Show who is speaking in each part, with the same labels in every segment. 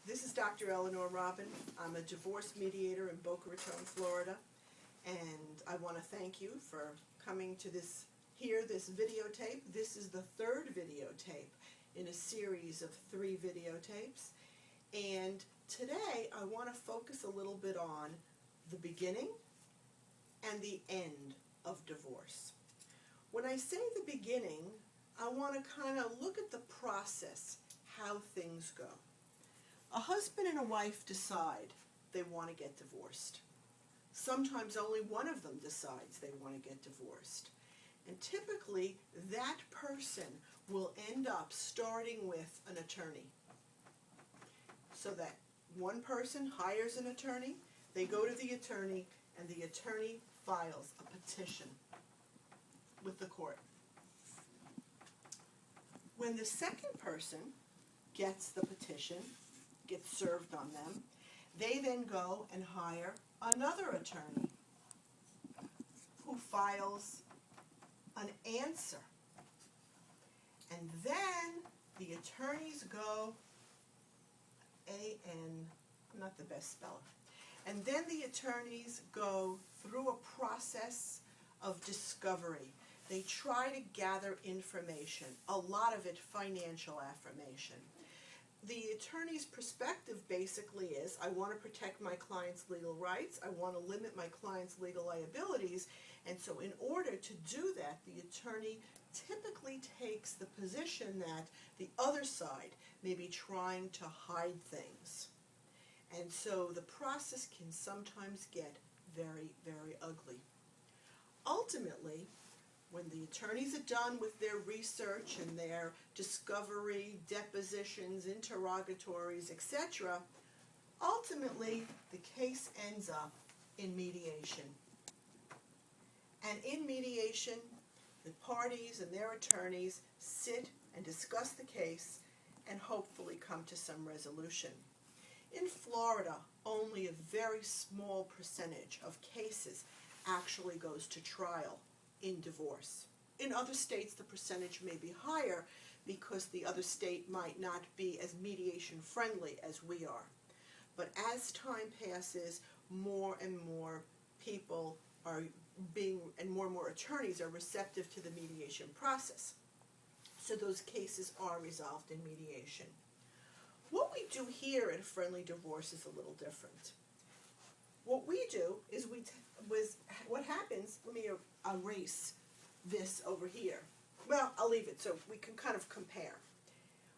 Speaker 1: This is Dr. Elinor Robin. I'm a divorce mediator in Boca Raton, Florida, and I want to thank you for coming to this videotape. This is the third videotape in a series of 3 videotapes, and today I want to focus a little bit on the beginning and the end of divorce. When I say the beginning, I want to kind of look at the process, how things go. A husband and a wife decide they want to get divorced. Sometimes only one of them decides they want to get divorced. And typically, that person will end up starting with an attorney. So that one person hires an attorney, they go to the attorney, and the attorney files a petition with the court. When the second person gets the petition, gets served on them, they then go and hire another attorney who files an answer. And then the attorneys go, I'm not the best speller, and then the attorneys go through a process of discovery. They try to gather information, a lot of it financial information. The attorney's perspective basically is, I want to protect my client's legal rights, I want to limit my client's legal liabilities, and so in order to do that, the attorney typically takes the position that the other side may be trying to hide things. And so the process can sometimes get very, very ugly. Ultimately, when the attorneys are done with their research and their discovery, depositions, interrogatories, etc., ultimately the case ends up in mediation. And in mediation, the parties and their attorneys sit and discuss the case and hopefully come to some resolution. In Florida, only a very small percentage of cases actually goes to trial in divorce. In other states, the percentage may be higher because the other state might not be as mediation friendly as we are. But as time passes, more and more people and more attorneys are receptive to the mediation process. So those cases are resolved in mediation. What we do here at Friendly Divorce is a little different. What we do is what happens, let me erase this over here. Well, I'll leave it so we can kind of compare.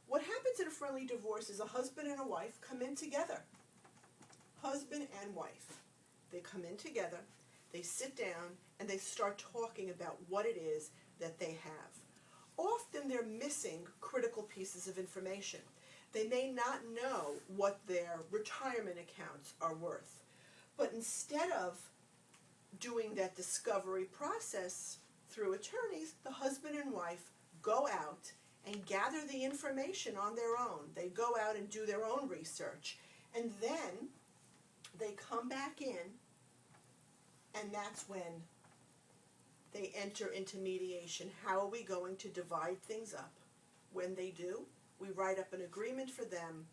Speaker 1: What happens in a friendly divorce is a husband and a wife come in together. Husband and wife. They come in together, they sit down, and they start talking about what it is that they have. Often they're missing critical pieces of information. They may not know what their retirement accounts are worth. But instead of doing that discovery process through attorneys, the husband and wife go out and gather the information on their own. They go out and do their own research. And then they come back in, and that's when they enter into mediation. How are we going to divide things up? When they do, we write up an agreement for them,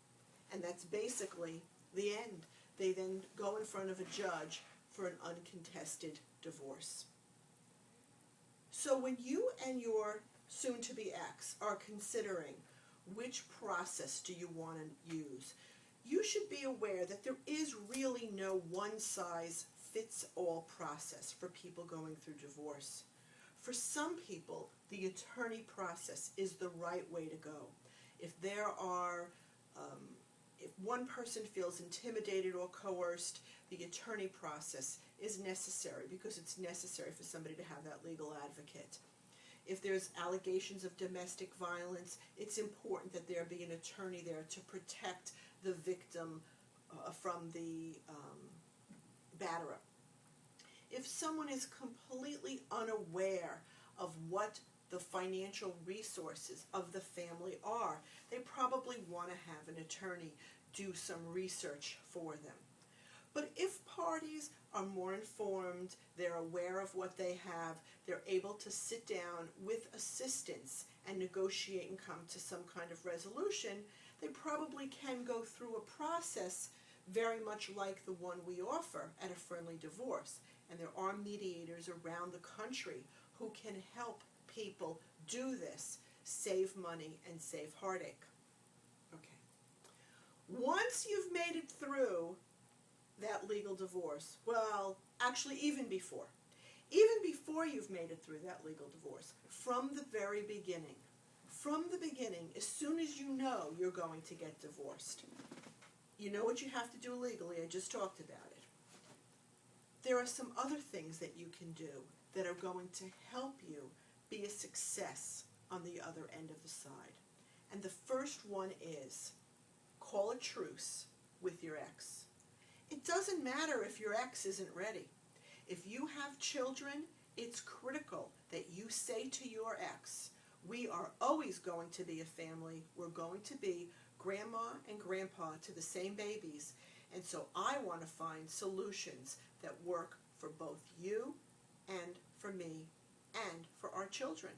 Speaker 1: and that's basically the end. They then go in front of a judge for an uncontested divorce. So when you and your soon-to-be ex are considering which process do you want to use, you should be aware that there is really no one-size-fits-all process for people going through divorce. For some people, the attorney process is the right way to go. If one person feels intimidated or coerced, the attorney process is necessary because it's necessary for somebody to have that legal advocate. If there's allegations of domestic violence, it's important that there be an attorney there to protect the victim from the batterer. If someone is completely unaware of what the financial resources of the family are, they probably want to have an attorney do some research for them. But if parties are more informed, they're aware of what they have, they're able to sit down with assistance and negotiate and come to some kind of resolution, they probably can go through a process very much like the one we offer at A Friendly Divorce. And there are mediators around the country who can help people do this, save money and save heartache. Okay. Once you've made it through that legal divorce, well, actually even before you've made it through that legal divorce, from the very beginning, as soon as you know you're going to get divorced, you know what you have to do legally. I just talked about it. There are some other things that you can do that are going to help you be a success on the other end of the side. And the first one is call a truce with your ex. It doesn't matter if your ex isn't ready. If you have children, it's critical that you say to your ex, we are always going to be a family. We're going to be grandma and grandpa to the same babies. And so I want to find solutions that work for both you and for me and for our children.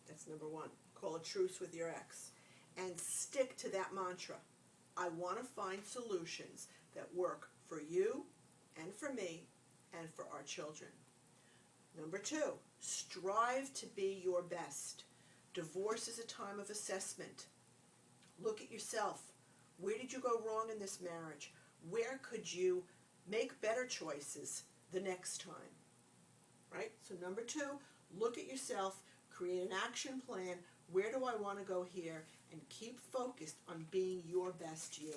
Speaker 1: That's number one. Call a truce with your ex. And stick to that mantra. I want to find solutions that work for you and for me and for our children. Number two, strive to be your best. Divorce is a time of assessment. Look at yourself. Where did you go wrong in this marriage? Where could you make better choices the next time? Right? So number two, look at yourself, create an action plan. Where do I want to go here? And keep focused on being your best you.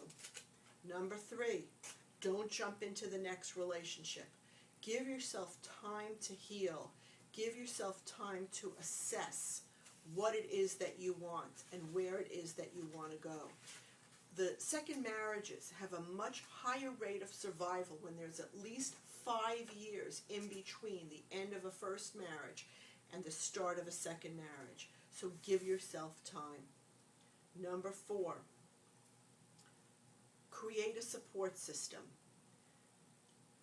Speaker 1: Number three, don't jump into the next relationship. Give yourself time to heal. Give yourself time to assess what it is that you want and where it is that you want to go. The second marriages have a much higher rate of survival when there's at least 5 years in between the end of a first marriage and the start of a second marriage. So give yourself time. Number four, create a support system.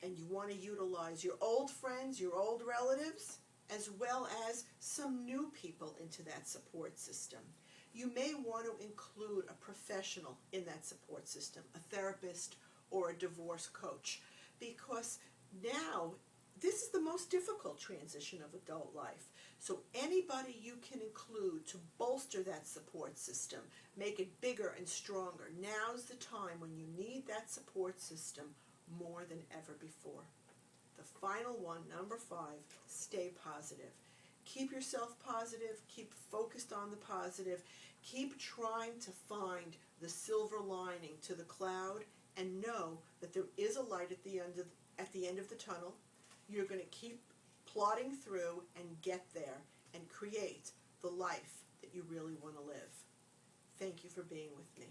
Speaker 1: And you want to utilize your old friends, your old relatives, as well as some new people into that support system. You may want to include a professional in that support system, a therapist or a divorce coach, because now this is the most difficult transition of adult life. So anybody you can include to bolster that support system, make it bigger and stronger. Now's the time when you need that support system more than ever before. The final one, number five, stay positive. Keep yourself positive, keep focused on the positive, keep trying to find the silver lining to the cloud, and know that there is a light at the end of the tunnel. You're going to keep plodding through and get there and create the life that you really want to live. Thank you for being with me.